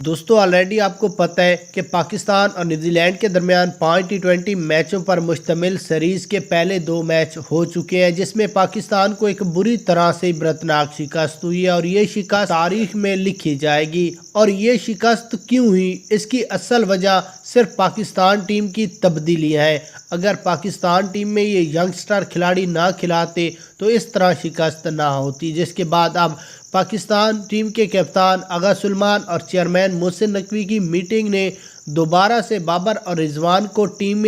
دوستو آلریڈی آپ کو پتہ ہے کہ پاکستان اور نیوزی لینڈ کے درمیان 5 T20 میچوں پر مشتمل سیریز کے پہلے 2 میچ ہو چکے ہیں، جس میں پاکستان کو ایک بری طرح سے عبرتناک شکست ہوئی ہے اور یہ شکست تاریخ میں لکھی جائے گی۔ اور یہ شکست کیوں ہوئی؟ اس کی اصل وجہ صرف پاکستان ٹیم کی تبدیلیاں ہیں۔ اگر پاکستان ٹیم میں یہ ینگسٹر کھلاڑی نہ کھلاتے تو اس طرح شکست نہ ہوتی، جس کے بعد اب پاکستان ٹیم کے کپتان آغا سلمان اور چیئرمین محسن نقوی کی میٹنگ نے دوبارہ سے بابر اور رضوان کو ٹیم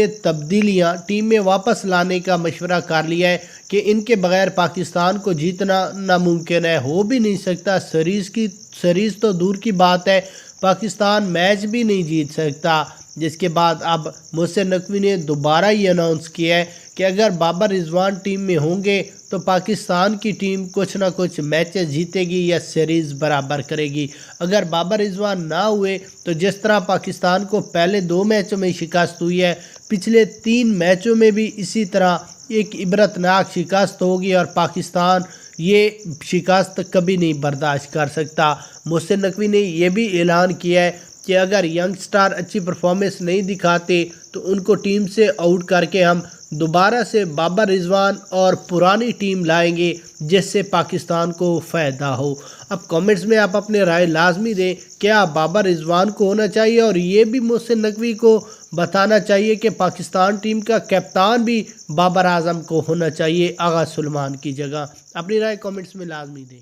میں واپس لانے کا مشورہ کر لیا ہے کہ ان کے بغیر پاکستان کو جیتنا ناممکن ہے، ہو بھی نہیں سکتا۔ سیریز تو دور کی بات ہے، پاکستان میچ بھی نہیں جیت سکتا۔ جس کے بعد اب محسن نقوی نے دوبارہ یہ اناؤنس کیا ہے کہ اگر بابر رضوان ٹیم میں ہوں گے تو پاکستان کی ٹیم کچھ نہ کچھ میچز جیتے گی یا سیریز برابر کرے گی۔ اگر بابر رضوان نہ ہوئے تو جس طرح پاکستان کو پہلے 2 میچوں میں شکست ہوئی ہے، پچھلے 3 میچوں میں بھی اسی طرح ایک عبرتناک شکست ہوگی اور پاکستان یہ شکست کبھی نہیں برداشت کر سکتا۔ محسن نقوی نے یہ بھی اعلان کیا ہے کہ اگر ینگسٹر اچھی پرفارمنس نہیں دکھاتے تو ان کو ٹیم سے آؤٹ کر کے ہم دوبارہ سے بابر رضوان اور پرانی ٹیم لائیں گے، جس سے پاکستان کو فائدہ ہو۔ اب کامنٹس میں آپ اپنے رائے لازمی دیں، کیا بابر رضوان کو ہونا چاہیے؟ اور یہ بھی محسن نقوی کو بتانا چاہیے کہ پاکستان ٹیم کا کپتان بھی بابر اعظم کو ہونا چاہیے آغا سلمان کی جگہ۔ اپنی رائے کامنٹس میں لازمی دیں۔